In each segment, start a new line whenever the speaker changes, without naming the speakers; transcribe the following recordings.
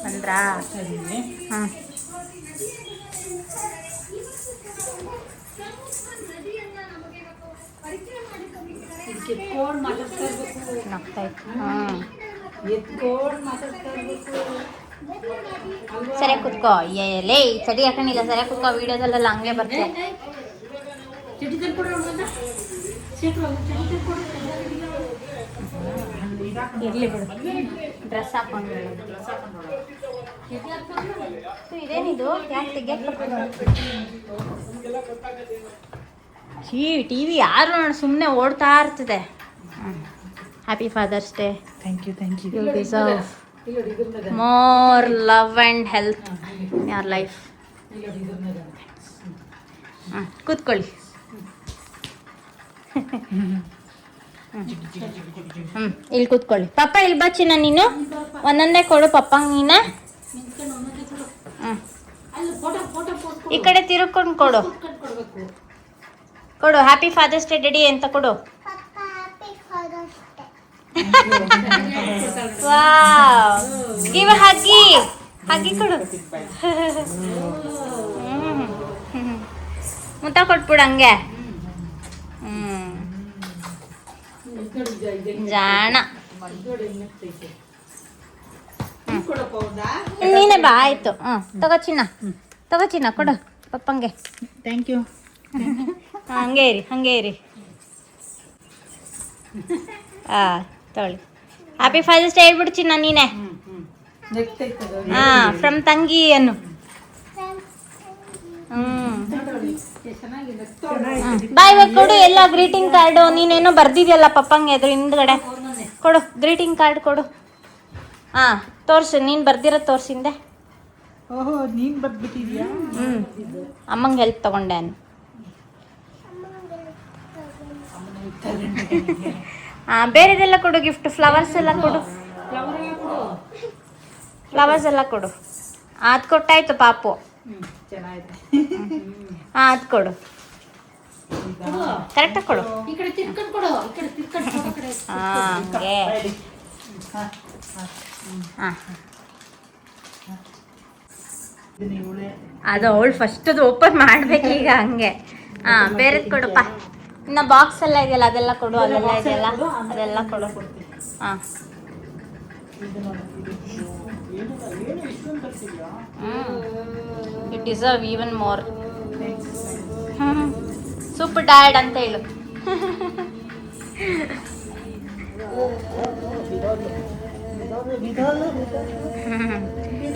ಅಂದ್ರಾ? ಹಾಂ. ಹಾಂ, ಸರಿಯಾಗಿ ಕುತ್ಕೋ. ಲೇ ಚಡಿ ಹಾಕೊಂಡಿಲ್ಲ, ಸರಿಯಾಗಿ ಕುತ್ಕೋ. ವಿಡಿಯೋದಲ್ಲೆಲ್ಲ ಹಂಗೆ ಬರ್ತದೆ. ಇರ್ಲಿ ಬಿಡು, ಡ್ರೆಸ್ ಹಾಕೊಂಡು ಇದೇನಿದು? ಯಾಕೆ ತೆಗಿಯಕ್ಕೆ ಟಿ ವಿ ಯಾರು ನೋಡಿ ಸುಮ್ಮನೆ ಓಡ್ತಾ ಇರ್ತದೆ. Happy father's day.
Thank you, thank you.
You deserve more love and health in your life. ಕೂತ್ಕೊಳ್ಳಿ. ಇಲ್ಲಿ ಕೂತ್ಕೊಳ್ಳಿ. ಪಪ್ಪ ಇಲ್ಲಿ ಬಚ್ಚಿನ ನೀನು ಒಂದೊಂದೇ ಕೊಡು ಪಪ್ಪಂಗೆ ನೀನ. ಈ ಕಡೆ ತಿರುಗ್ಕೊಂಡು ಕೊಡು. ಕೊಡು. ಹ್ಯಾಪಿ ಫಾದರ್ಸ್ ಡೇ ಡ್ಯಾಡಿ ಅಂತ ಕೊಡು. Wow, give ಹಗ್ಗಿ. ಹಗ್ಗಿ ಕೊಡು. ಮುತ್ತ ಕೊಟ್ಬಿಡು ಹಂಗೆ. ಜಾಣ. ನೀನೇ ಬಾ. ಆಯ್ತು. ತಗೋ ಚಿನ್ನ, ತಗೋ ಚಿನ್ನ ಕೊಡು ಪಪ್ಪಂಗೆ.
Thank you.
ಹಂಗೆ ಇರಿ, ಹಂಗೆ ಇರಿ. ತೊಳಿ. ಹ್ಯಾಪಿ ಫಾದರ್ಸ್ ಡೇ ಹೇಳ್ಬಿಡು ಚಿನ್ನ ನೀನೆ. ಫ್ರಮ್ ತಂಗಿ ಅನ್ನು. ಬಾಯ್ ಕೊಡು ಎಲ್ಲ ಗ್ರೀಟಿಂಗ್ ಕಾರ್ಡು. ನೀನೇನೋ ಬರ್ದಿದ್ಯಲ್ಲ ಪಪ್ಪಂಗೆ ಅದ್ರ ಹಿಂದ್ಗಡೆ. ಕೊಡು ಗ್ರೀಟಿಂಗ್ ಕಾರ್ಡ್ ಕೊಡು. ತೋರ್ಸು, ನೀನು ಬರ್ದಿರೋದು ತೋರ್ಸಿಂದೆ.
ಓಹೋ, ನೀನು ಬರ್ಬಿಟ್ಟಿದ್ಯಾ?
ಅಮ್ಮಂಗೆ ಹೆಲ್ಪ್ ತಗೊಂಡೆ ಅನ್ನು. ಬೇರೆದೆಲ್ಲ ಕೊಡು. ಗಿಫ್ಟ್ ಫ್ಲವರ್ಸ್ ಎಲ್ಲ ಕೊಡು. ಫ್ಲವರ್ಸ್ ಎಲ್ಲ ಕೊಡು. ಅದು ಕೊಟ್ಟಾಯ್ತು ಪಾಪು. ಅದು ಕೊಡು. ಕರೆಕ್ಟಾಗಿ ಕೊಡು. ಹಂಗೆ. ಅದು ಅವಳು ಫಸ್ಟ್ ಅದು ಓಪನ್ ಮಾಡ್ಬೇಕೀಗ. ಹಂಗೆ. ಬೇರೆದು ಕೊಡಪ್ಪ. ಇನ್ನು ಬಾಕ್ಸ್ ಎಲ್ಲ ಇದೆಯಲ್ಲ ಅದೆಲ್ಲ ಕೊಡು. ಅದೆಲ್ಲ ಇದೆಯಲ್ಲ ಅದೆಲ್ಲ ಕೊಡು. You deserve even more. Super dad ಅಂತ ಹೇಳು.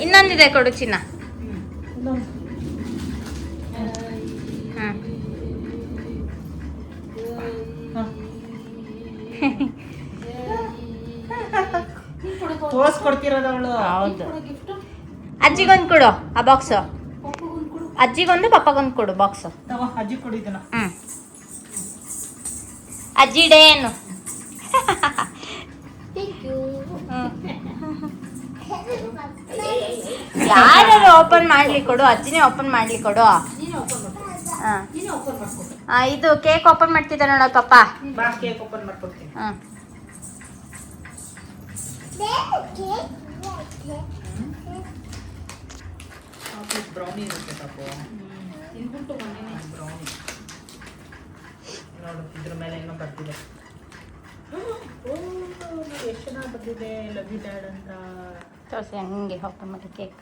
ಇನ್ನೊಂದಿದೆ ಕೊಡು ಚಿನ್ನ. ಹೌದು. ಅಜ್ಜಿಗೊಂದು ಕೊಡು ಆ ಬಾಕ್ಸ್. ಅಜ್ಜಿಗೊಂದು ಪಪ್ಪಗೊಂದು ಕೊಡು ಬಾಕ್ಸ್.
ಅಜ್ಜಿ ಕೊಡಿದನ.
ಅಜ್ಜಿ ಡೇ ಏನು. ಯಾರು ಓಪನ್ ಮಾಡ್ಲಿ ಕೊಡು. ಅಜ್ಜಿನೇ ಓಪನ್ ಮಾಡ್ಲಿ ಕೊಡು. ಇದು ಕೇಕ್ ಓಪನ್ ಮಾಡ್ತಿದ್ದ ನೋಡ ಪಪ್ಪ.
ಕೇಕ್ ಓಪನ್ ಮಾಡ್ಕೊಡ್ತೀನಿ. ಬ್ರೌನಿ ಇರುತ್ತೆ ಪಾಪು. ಬ್ರೌನಿ ನೋಡು, ಇದ್ರ ಮೇಲೆ ಏನೋ ಬರ್ತಿದೆ. ಎಷ್ಟು ಚೆನ್ನಾಗಿ ಬರ್ತಿದೆ. ಲವ್ ಯು ಡ್ಯಾಡ್ ಅಂತ
ತೋರಿಸಿ. ಹಂಗೆ ಓಪನ್ ಮಾಡಿ ಕೇಕ್.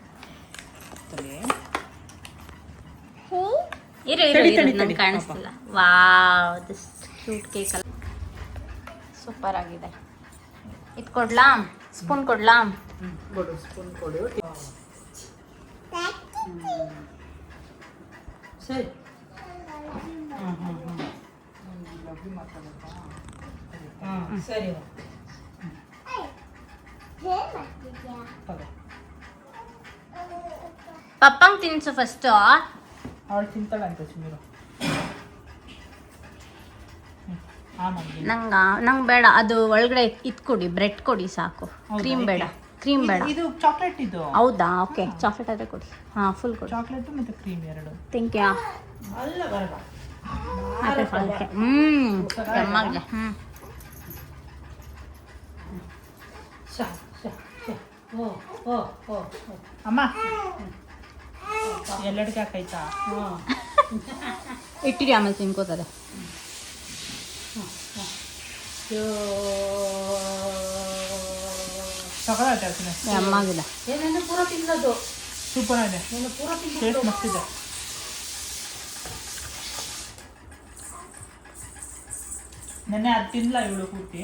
ಇರು ಕಾಣಿಸ್ತಿಲ್ಲ. ವಾವ್, ದಿಸ್ ಕ್ಯೂಟ್ ಕೇಕ್ ಅಲ್ಲ. ಸೂಪರ್ ಆಗಿದೆ. ಇದು ಕೊಡ್ಲಾ? ಸ್ಪೂನ್ ಕೊಡ್ಲಾ?
ಕೊಡು, ಸ್ಪೂನ್ ಕೊಡು. ಸರಿ. ಸರಿ.
ಪಪ್ಪಂಗೆ ತಿನ್ಸು ಫಸ್ಟು.
ಅವಳು ತಿಂತಾಳಂತೆ ಸುಮ್ಮನೆ.
ನಂಗೆ ಬೇಡ. ಅದು ಒಳಗಡೆ ಇದು ಕೊಡಿ, ಬ್ರೆಡ್ ಕೊಡಿ ಸಾಕು. ಕ್ರೀಮ್ ಬೇಡ. ಕ್ರೀಮ್ ಬೇಡ.
ಇದು ಚಾಕ್ಲೇಟ್. ಇದು
ಹೌದಾ? ಓಕೆ, ಚಾಕ್ಲೇಟ್ ಅದೇ ಕೊಡಿ. ಫುಲ್ ಕೊಡಿ.
ಚಾಕ್ಲೇಟ್ ಮತ್ತು ಕ್ರೀಮ್ ಎರಡು.
Thank you.
ಅಲ್ಲ ಬರಲ್ಲ.
ಕೆಮ್ಮಾಗಿದೆ.
ಅಮ್ಮ ಎಲ್ಲಡಿಗೆ ಹಾಕೈತಾ
ಇಟ್ಟಿರಿ ಆಮೇಲೆ ತಿನ್ಕೋತದೆ.
ಸಕಲಾಗ್ತದೆ
ಅಮ್ಮಾಗಿಲ್ಲ.
ಸೂಪರ್ ಆಗಿದೆ, ಟೇಸ್ಟ್ ಮಸ್ತಿದೆ. ನೆನ್ನೆ ಅದು ತಿನ್ಲ ಇವಳು ಪೂರ್ತಿ.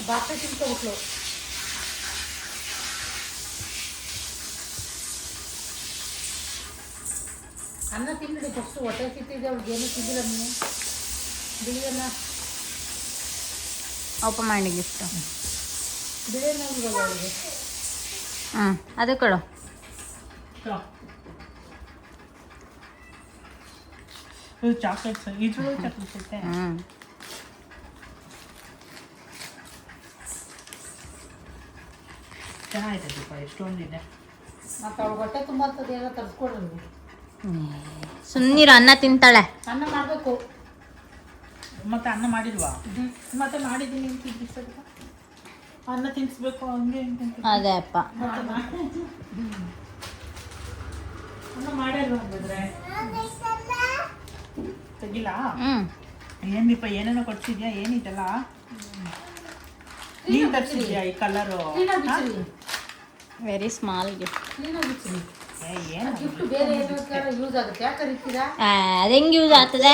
ಬಾಕ್ಸ ತಿನ್ಕೊಬಿಟ್ಲು. ಅನ್ನ ತಿಂದಿಡಿ ಫಸ್ಟು, ಹೊಟ್ಟೆ ಸಿಕ್ತಿದ್ದೆ ಅವ್ಳಿಗೆ ಏನೂ ತಿಂದಿಲ್ಲ ನೀನು. ಬಿಳಿಯನ್ನ
ಓಪನ್ ಮಾಡಿ ಗಿಫ್ಟ್.
ಬಿಳಿಯನ್ನ ಇಲ್ವಲ್ಲ ಅವಳಿಗೆ.
ಅದು ಕೊಡು.
ಇದು ಚಾಕ್ಲೇಟ್ಸ್, ಇದ್ರೂ ಚಾಕ್ಲೇಟ್ಸ್ ಐತೆ. ಚೆನ್ನಾಗಿದೆ ದೀಪ, ಎಷ್ಟೊಂದಿದೆ.
ಮತ್ತು ಅವಳು ಹೊಟ್ಟೆ ತುಂಬ ಅಂತದ್ದು ಏನೋ ತರಿಸ್ಕೊಡ್ರಿ.
ಸುಮ್ಮನಿರು, ಅನ್ನ ತಿಂತಾಳೆ.
ಅನ್ನ ಮಾಡಬೇಕು.
ಮತ್ತೆ ಅನ್ನ ಮಾಡಿಲ್ವಾ? ಮತ್ತೆ ಮಾಡಿದ್ದೀನಿ ಅಂತ ಇದ್ದಿಸ್ಬೇಕು, ಅನ್ನ ತಿನ್ನಿಸ್ಬೇಕು, ಹಂಗೆ ಹಿಂಗೆ.
ಅದೇ ಅಪ್ಪ.
ಅನ್ನ ಮಾಡಿಲ್ವಾ ಅಂದಿದ್ರೆ ತೆಗಿಲ್ಲ. ಏನ್ ದೀಪ ಏನೇನೋ ಕೊಡ್ಸಿದ್ಯಾ? ಏನಿದೆಲ್ಲ ನೀನ್ ತರ್ಸಿದ್ಯಾ ಈ ಕಲರು?
Very small gift.
ಏನು
ಗಿಫ್ಟ್ ಬೇರೆ ಏನೋ ಯೂಸ್ ಆಗುತ್ತೆ. ಯಾಕೆ ಕರಿತೀರಾ?
ಅದು ಹೆಂಗೆ ಯೂಸ್ ಆಗ್ತದೆ?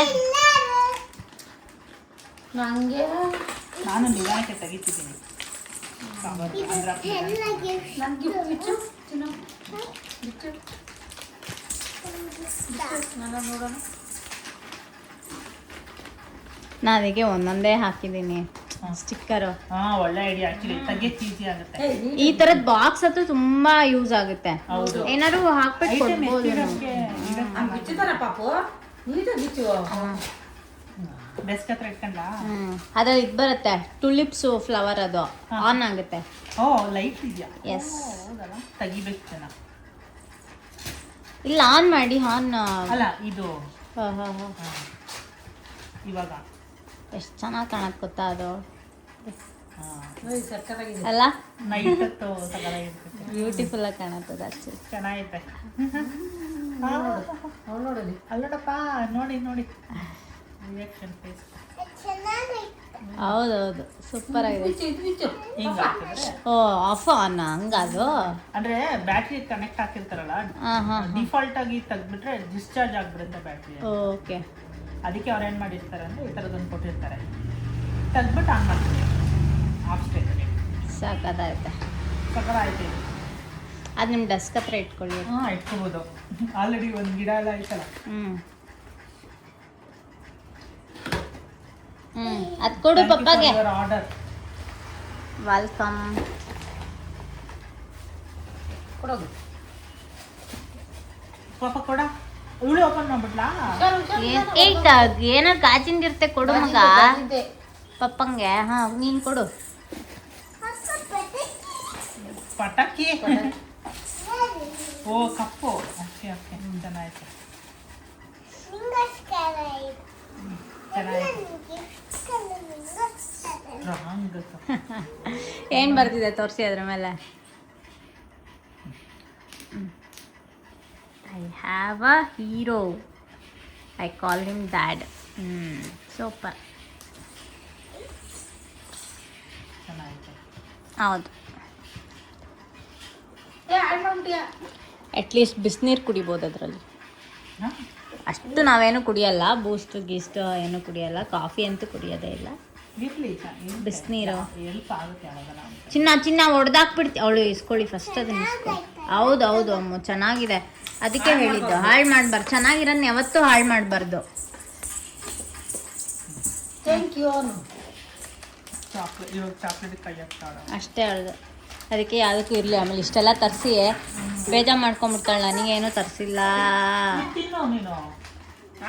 ನನಗೆ
ನಾನು ನಿಧಾನಕ್ಕೆ ತೆಗಿತಿದ್ದೀನಿ.
ನನ್ನ ಗಿಫ್ಟ್ ಬಿಚ್ಚು ಚಿನ್ನ, ಬಿಚ್ಚು ನಾನು ನೋಡೋಣ.
ನಾ ಅದಕ್ಕೆ ಒಂದೊಂದೇ ಹಾಕಿದ್ದೀನಿ ಸ್ಟಿಕ್ಕರು.
ಹಾ, ಒಳ್ಳೆ ಐಡಿಯಾ. ಆಕ್ಚುಲಿ ತೆಗಿಯಕ್ಕೆ ಈಸಿ ಆಗುತ್ತೆ.
ಈ ತರದ್ ಬಾಕ್ಸ್ ಅಂತೂ ತುಂಬಾ ಯೂಸ್ ಆಗುತ್ತೆ.
ಹೌದು.
ಏನಾದ್ರು ಹಾಕ್ಬಿಟ್ಟು ಕೊಡ್ಬೋದು.
ಬಿಚ್ಚುತ್ತಾರ ಪಾಪು, ನೀಟಾಗಿ ಬಿಚ್ಚು.
ಡೆಸ್ಕ್ ಹತ್ರ ಇಟ್ಕೊಂಡ್ಲಾ?
ಅದ್ರಲ್ಲಿ ಇದು ಬರುತ್ತೆ, ಟುಲಿಪ್ಸು ಫ್ಲವರ್, ಅದು ಆನ್ ಆಗುತ್ತೆ.
ಓ, ಲೈಟ್ ಇದೆಯಾ?
ಎಸ್.
ತೆಗಿಬೇಕು ಚೆನ್ನಾಗಿ.
ಇಲ್ಲ, ಆನ್ ಮಾಡಿ. ಆನ್
ಅಲ್ಲ ಇದು ಇವಾಗ
ಎಷ್ಟು ಚೆನ್ನಾಗಿ ಕಾಣತ್ ಗೊತ್ತಾ ಅದು.
ಸಕ್ಕತ್ತಾಗಿದೆ
ಅಲ್ಲ,
ನೈಟ್ ತಗೊಳ್ಳಾಗಿರ್ತೈತೆ.
ಬ್ಯೂಟಿಫುಲ್ ಆಗಿ ಕಾಣತ್ತದ. ಆಕ್ಚುಲಿ
ಚೆನ್ನಾಗೈತೆ.
ಅವ್ಳು ನೋಡಲಿ.
ಅಲ್ಲೋಡಪ್ಪ, ನೋಡಿ ನೋಡಿ ರಿಯಾಕ್ಷನ್ ಫೇಸ್.
ಹೌದೌದು, ಸೂಪರ್ ಆಗಿದೆ.
ಬಿಚ್ಚು, ಇದು ಬಿಚ್ಚು.
ಹಿಂಗ ಹಾಕಿದ್ರೆ
ಓ, ಆಫ್ ಆನ್ ಹಂಗದು.
ಅಂದ್ರೆ ಬ್ಯಾಟ್ರಿ ಕನೆಕ್ಟ್ ಹಾಕಿರ್ತಾರಲ್ಲ, ಡಿಫಾಲ್ಟ್ ಆಗಿ ತೆಗ್ದ್ಬಿಟ್ರೆ ಡಿಸ್ಚಾರ್ಜ್ ಆಗ್ಬಿಡುತ್ತೆ ಬ್ಯಾಟ್ರಿ.
ಓಕೆ.
ಅದಕ್ಕೆ ಅವ್ರು ಏನು ಮಾಡಿರ್ತಾರೆ ಅಂದರೆ ಈ ಥರದೊಂದು ಕೊಟ್ಟಿರ್ತಾರೆ, ತೆಗ್ದ್ಬಿಟ್ಟು ಆನ್ ಮಾಡ್ತೀವಿ. ಆಫ್ ಸ್ಟೇಜ್
ಸಾಕಾಗೈತೆ.
ಸಕ್ಕರ ಆಯ್ತು.
ಅದು ನಿಮ್ಮ ಡೆಸ್ಕ್ ಹತ್ರ ಇಟ್ಕೊಳ್ಳಿ.
ಹಾಂ, ಇಟ್ಕೋಬೋದು. ಆಲ್ರೆಡಿ ಒಂದು ಗಿಡ ಎಲ್ಲ ಆಯ್ತಲ್ಲ.
ಅದು ಕೊಡು ಪಪ್ಪಾಗೆ.
ಆರ್ಡರ್.
ವೆಲ್ಕಮ್.
ಕೊಡೋದು
ಪಾಪ ಕೊಡ. ಇವಳು ಓಪನ್ ಮಾಡ್ಬಿಟ್ಲಾ?
ಏನಾರು ಗಾಜಿಂದಿರುತ್ತೆ, ಕೊಡು ಮಗ ಪಪ್ಪಂಗೆ. ಹಾ, ನೀನು ಕೊಡು.
ಪಟಾಕಿ. ಓ, ಕಪ್ಪು. ಓಕೆ ಓಕೆ, ಚೆನ್ನಾಯ್ತು.
ಏನು ಬರ್ತಿದೆ ತೋರಿಸಿ ಅದ್ರ ಮೇಲೆ. I have a hero, I call him dad. Super. ಹೌದು. ಅಟ್ಲೀಸ್ಟ್ ಬಿಸಿನೀರು ಕುಡಿಬೋದು ಅದರಲ್ಲಿ. ಅಷ್ಟು ನಾವೇನು ಕುಡಿಯಲ್ಲ, ಬೂಸ್ಟ್ ಗೀಸ್ಟ್ ಏನು ಕುಡಿಯಲ್ಲ, ಕಾಫಿ ಅಂತೂ ಕುಡಿಯೋದೇ ಇಲ್ಲ. ಬಿಸಿನೀರು ಚಿನ್ನ ಹೊಡೆದಾಕ್ಬಿಡ್ತಿ. ಅವಳು ಇಸ್ಕೊಳ್ಳಿ ಫಸ್ಟ್, ಅದನ್ನ ಇಸ್ಕೊಳ್ಳಿ. ಹೌದು ಹೌದು ಅಮ್ಮ, ಚೆನ್ನಾಗಿದೆ. ಅದಕ್ಕೆ ಹೇಳಿದ್ದು, ಹಾಳು ಮಾಡಬಾರ್ದು. ಚೆನ್ನಾಗಿರೋನ್ನ ಯಾವತ್ತೂ ಹಾಳು ಮಾಡಬಾರ್ದು.
Thank you.
ಅಷ್ಟೇ ಹೇಳ್ದು. ಅದಕ್ಕೆ ಯಾವುದಕ್ಕೂ ಇರಲಿ. ಆಮೇಲೆ ಇಷ್ಟೆಲ್ಲ ತರಿಸಿ ಬೇಜಾರು ಮಾಡ್ಕೊಂಬಿಡ್ತಾಳೆ, ನನಗೇನು ತರಿಸಿಲ್ಲ.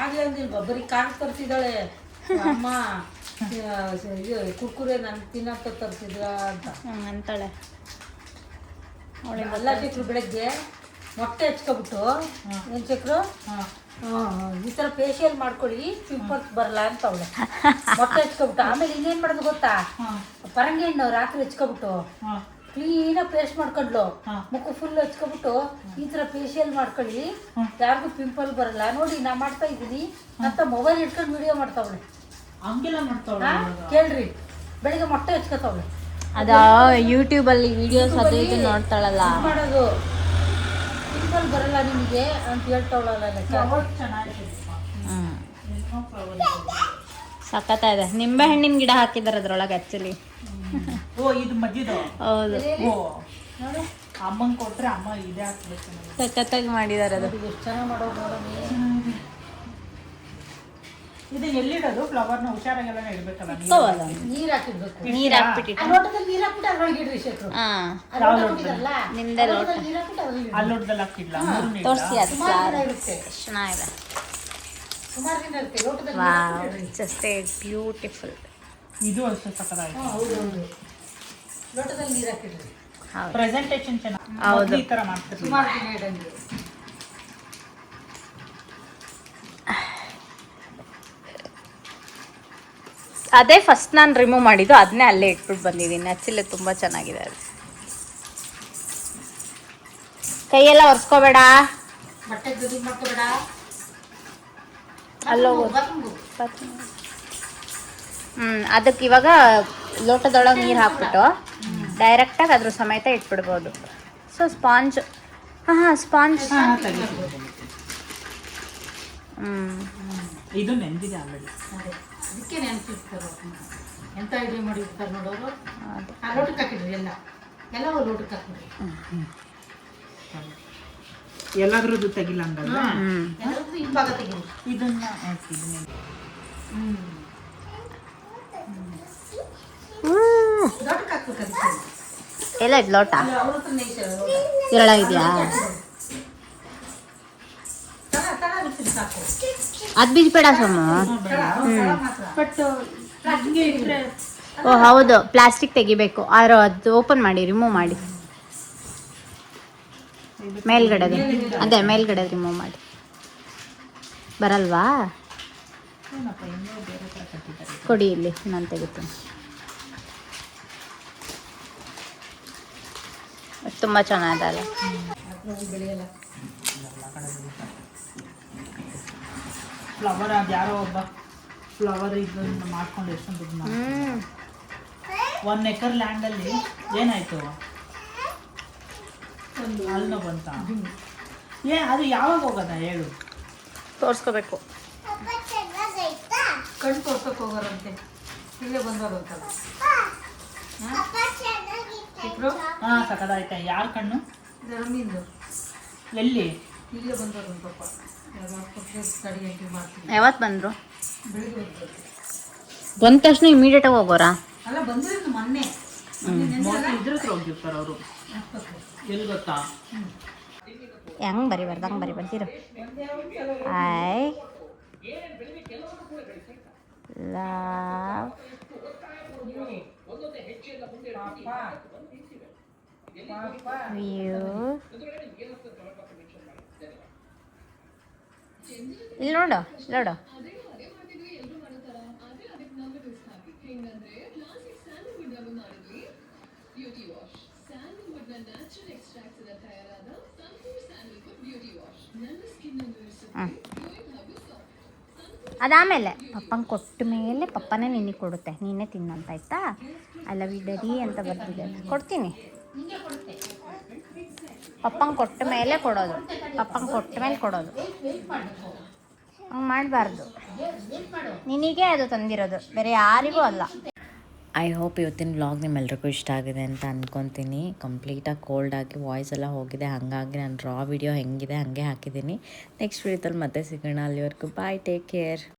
ಆಗ್ಲೇ ಅಂದಿಲ್ವಾ, ಬರೀ ಕಾರ್ ತರಿಸಿದಾಳೆ ಅಮ್ಮ, ಇದು ಕುರ್ಕುರೆ ನಾನು ತಿನ್ನೋಕೆ ತರಿಸಿದ್ರ ಅಂತ
ಅಂತಾಳೆ.
ಎಲ್ಲ ಚಕ್ರು ಬೆಳಗ್ಗೆ ಮೊಟ್ಟೆ ಹಚ್ಕೊಬಿಟ್ಟು, ಏನು ಚಕ್ರು ಈ ಥರ ಫೇಶಿಯಲ್ ಮಾಡ್ಕೊಳ್ಳಿ, ಪಿಂಪಲ್ಸ್ ಬರಲ್ಲ ಅಂತ ಅವಳೆ. ಮೊಟ್ಟೆ ಹಚ್ಕೊಬಿಟ್ಟು ಆಮೇಲೆ ಇನ್ನೇನು ಮಾಡೋದು ಗೊತ್ತಾ, ಪರಂಗಿ ಹಣ್ಣು ರಾತ್ರಿ ಹೆಚ್ಕೊಬಿಟ್ಟು
ಹಾಂ
ಕ್ಲೀನಾಗಿ ಪೇಸ್ಟ್ ಮಾಡ್ಕೊಂಡ್ಲು
ಹಾ.
ಮುಖ ಫುಲ್ ಹಚ್ಕೊಬಿಟ್ಟು ಈ ಥರ ಫೇಶಿಯಲ್ ಮಾಡ್ಕೊಳ್ಳಿ ಯಾರಿಗೂ ಪಿಂಪಲ್ ಬರಲ್ಲ ನೋಡಿ ನಾ ಮಾಡ್ತಾ ಇದ್ದೀನಿ ಅಂತ ಮೊಬೈಲ್ ಇಟ್ಕೊಂಡು ವಿಡಿಯೋ ಮಾಡ್ತಾವಳೆ.
ಹಂಗೆಲ್ಲ ಮಾಡ್ತಾವಳ
ಕೇಳ್ರಿ ಬೆಳಿಗ್ಗೆ ಮೊಟ್ಟೆ ಹಚ್ಕೊತಾವಳೆ.
ಅದ ಯೂಟ್ಯೂಬಲ್ಲಿ ವಿಡಿಯೋಸ್ ಅದು ಇದು ನೋಡ್ತಾಳಲ್ಲ
ಮಾಡೋದು ಪಿಂಪಲ್ ಬರಲ್ಲ ನಿಮಗೆ ಅಂತ ಹೇಳ್ತಾವಳಲ್ಲ ಲೆಕ್ಕ.
ಚೆನ್ನಾಗಿದೆ
ಸಖತ್ತ ಇದೆ. ನಿಂಬೆ ಹಣ್ಣಿನ ಗಿಡ ಹಾಕಿದಾರೆ ಅದ್ರೊಳಗೆ ಆ್ಯಕ್ಚುಲಿ.
ಓ ಇದು ಮಜ್ಜಿದು.
ಹೌದು,
ಓ ಅಮ್ಮಂಗೆ ಕೊಟ್ರೆ ಅಮ್ಮ ಇದೇ ಹಾಕ್ಬೇಕು.
ಸಖತ್ತಾಗಿ ಮಾಡಿದ್ದಾರೆ ಅದು.
ಎಷ್ಟು ಚೆನ್ನಾಗಿ ಮಾಡೋದು ನೋಡೋಣ.
ಇದು ಎಲ್ಲಿಡೋದು? ಫ್ಲವರ್ನ ಹುಷಾರಾಗೆಲ್ಲ ಇಡ್ಬೇಕಲ್ಲ.
ನೀರು ಹಾಕಿಡ್ಬೇಕು.
ನೀರು ಹಾಕ್ಬಿಟ್ಟಿಟ್ಟು
ಲೋಟದಲ್ಲಿ ನೀರು ಹಾಕ್ಬಿಟ್ಟು ಅದ್ರೊಳಗೆ ಇಡ್ರಿ ಶೆಟ್ರು.
ಹಾಂ
ನಿಮ್ದೆ ಲೋಟ ನೀರು ಹಾಕ್ಬಿಟ್ಟು ಅದ್ರಲ್ಲಿ ಇಡ್ರಿ.
ಅಲ್ಲೊಡ್ದಲ್ಲಿ ಹಾಕಿಡ್ಲ
ತೋರಿಸಿ ಅದು
ಸುಮಾರು ದಿನ ಇರುತ್ತೆ.
ಎಷ್ಟು ಚೆನ್ನಾಗಿದೆ.
ಸುಮಾರು ದಿನ ಇರುತ್ತೆ ಲೋಟದಲ್ಲಿ ನೀರು
ವಾವ್,
ಹಾಕ್ಬಿಟ್ಟು ಇಡ್ರಿ.
Just beautiful.
ಇದು ಅಷ್ಟು ಸಕ್ಕದಾಯ್ತು.
ಹೌದು ಲೋಟದಲ್ಲಿ ನೀರು ಹಾಕಿಡ್ರಿ.
ಹೌದು,
ಪ್ರೆಸೆಂಟೇಷನ್ ಚೆನ್ನಾಗಿ
ಹೌದು.
ಈ ಥರ ಮಾಡ್ತಿರ್ತೀವಿ.
ಸುಮಾರು ದಿನ ಇಡಂಗಿಲ್ಲ.
ಅದೇ ಫಸ್ಟ್ ನಾನು ರಿಮೂವ್ ಮಾಡಿದ್ದು, ಅದನ್ನೇ ಅಲ್ಲೇ ಇಟ್ಬಿಟ್ಟು ಬಂದಿದ್ದೀನಿ. ಆ್ಯಕ್ಚುಲಿ ತುಂಬ ಚೆನ್ನಾಗಿದೆ ಅದು. ಕೈಯೆಲ್ಲ ಒರೆಸ್ಕೋಬೇಡ.
ಬಟ್ಟೆ ಗದಿ ಮಾಡ್ಕೋಬೇಡ.
ಅಲ್ಲೋಗು.
ಬಾತ್ರೂಮ್ಗು.
ಅದಕ್ಕೆ ಇವಾಗ ಲೋಟದೊಳಗೆ ನೀರು ಹಾಕ್ಬಿಟ್ಟು ಡೈರೆಕ್ಟಾಗಿ ಅದ್ರ ಸಮೇತ ಇಟ್ಬಿಡ್ಬೋದು. ಸೊ ಸ್ಪಾಂಜ್, ಹಾಂ ಸ್ಪಾಂಜ್.
ಇದು ನೆಂದಿದೆ ಆಲ್ರೆಡಿ.
ಅದೇ ಅದಕ್ಕೆ ನೆನಪಿರ್ತಾರೆ ಎಂತ ಐಡಿಯಾ ಮಾಡಿರ್ತಾರೆ ನೋಡೋರು. ಆ ಲೋಟಕ್ಕೆ ಹಾಕಿಡ್ರಿ ಎಲ್ಲ ಲೋಟಕ್ಕೆ ಹಾಕಿಡ್ರಿ.
ಎಲ್ಲಾದ್ರದ್ದು ತೆಗಿಲ್ಲ ಹಂಗಲ್ಲ.
ಎಲ್ಲರದ್ದು ಹಿಂಭಾಗ ತೆಗೀರಿ.
ಇದನ್ನ
ಲೋಟಕ್ಕೆ ಹಾಕ್ಬೇಕು ಅದಕ್ಕೆ.
ಎಲ್ಲ ಇದು ಲೋಟ
ಅವ್ರ ಹತ್ರ ನೇಯ್ತಾರೆ ಲೋಟ.
ಇದರೊಳಗಿದೆಯಾ?
ತಳ ಬಿಡ್ತೀನಿ ಸಾಕು.
ಅದು ಬೀಜಬೇಡ ಸೊಮ್ಮು.
ತಳ ಮಾತ್ರ.
ಬಟ್ ಹಿಂಗೆ ಇಟ್ರೆ
ಓ ಹೌದು, ಪ್ಲಾಸ್ಟಿಕ್ ತೆಗಿಬೇಕು. ಆದ್ರೆ ಅದು ಓಪನ್ ಮಾಡಿ, ರಿಮೂವ್ ಮಾಡಿ. ಮೇಲ್ಗಡೆದು, ಅದೇ ಮೇಲ್ಗಡೆ ರಿಮೂವ್ ಮಾಡಿ. ಬರಲ್ವಾ?
ಏನಪ್ಪ ಇನ್ನೂ ಬೇರೆ ಥರ ಕಟ್ಟಿದ್ದಾರೆ.
ಕೊಡಿ, ಇಲ್ಲಿ ನಾನು ತೆಗಿತೀನಿ. ತುಂಬ ಚೆನ್ನಾಗಿದೆ ಅಲ್ಲ.
ಅದ್ರಲ್ಲಿ ಬೆಳೆಯಲ್ಲ.
ಫ್ಲವರ್ ಅದು ಯಾರೋ ಒಬ್ಬ ಫ್ಲವರ್ ಇದನ್ನ ಮಾಡ್ಕೊಂಡು ಎಷ್ಟೊಂದು ದುಡ್ಡು ಮಾಡಿ 1 ಎಕರ್ ಲ್ಯಾಂಡಲ್ಲಿ ಏನಾಯ್ತು? ಅಲ್ಲೂ ಬಂತ. ಅದು ಯಾವಾಗ ಹೋಗೋದ ಹೇಳು?
ತೋರಿಸ್ಕೋಬೇಕು.
ಕಣ್ಣು ತೋರ್ಸಕ್ಕೆ ಹೋಗೋರಂತೆ. ಇಲ್ಲೇ ಬಂದವರು ಅಂತಲ್ಲ.
ಹಾಂ ಸಕ್ಕದಾಯ್ತಾ? ಯಾರ ಕಣ್ಣು?
ರಮ್ಮಿಂದು
ಎಲ್ಲಿ?
ಇಲ್ಲೇ ಬಂದವರು ಒಂದು ಪಾಪ ಗಾಡಿ ಎಂಟ್ರಿ ಮಾಡ್ತೀನಿ.
ಯಾವತ್ತು ಬಂದರು?
ಬೆಳಿಗ್ಗೆ
ಬಂದ ತಕ್ಷಣ ಇಮಿಡಿಯೇಟಾಗಿ ಹೋಗೋರಾ?
ಅಲ್ಲ ಬಂದಿರೋದು ಮೊನ್ನೆ.
ಇದ್ರ ಹತ್ರ ಹೋಗಿರ್ತಾರೆ ಅವರು. ಎಲ್ಲಿ ಗೊತ್ತಾ?
ಹೆಂಗೆ ಬರಿಬಾರ್ದು ಹಂಗೆ ಬರ್ತೀರ. I love you. ಇಲ್ಲಿ ನೋಡು, ನೋಡು. ಅದಾದಮೇಲೆ ಪಪ್ಪಂಗೆ ಕೊಟ್ಟ ಮೇಲೆ ಪಪ್ಪನೇ ನಿನಗೆ ಕೊಡುತ್ತೆ, ನೀನೇ ತಿನ್ನಂತ ಆಯ್ತಾ. ಐ ಲವ್ ಯು ಡ್ಯಾಡಿ ಅಂತ ಬರ್ತಿದೆ. ಕೊಡ್ತೀನಿ. ಪಪ್ಪಂಗೆ ಕೊಟ್ಟ ಮೇಲೆ ಕೊಡೋದು, ಪಪ್ಪಂಗೆ ಕೊಟ್ಟ ಮೇಲೆ ಕೊಡೋದು. ಹಂಗೆ ಮಾಡಬಾರ್ದು. ನಿನಗೆ ಅದು ತಂದಿರೋದು, ಬೇರೆ ಯಾರಿಗೂ ಅಲ್ಲ.
ಐ ಹೋಪ್ ಇವತ್ತಿನ ವ್ಲಾಗ್ ನಿಮ್ಮೆಲ್ರಿಗೂ ಇಷ್ಟ ಆಗಿದೆ ಅಂತ ಅಂದ್ಕೊತೀನಿ. ಕಂಪ್ಲೀಟಾಗಿ ಕೋಲ್ಡಾಗಿ ವಾಯ್ಸ್ ಎಲ್ಲ ಹೋಗಿದೆ, ಹಾಗಾಗಿ ನಾನು ರಾ ವಿಡಿಯೋ ಹೆಂಗಿದೆ ಹಾಗೆ ಹಾಕಿದ್ದೀನಿ. ನೆಕ್ಸ್ಟ್ ವಿಡಿಯೋದಲ್ಲಿ ಮತ್ತೆ ಸಿಗೋಣ. ಅಲ್ಲಿವರೆಗೂ ಬಾಯ್, ಟೇಕ್ ಕೇರ್.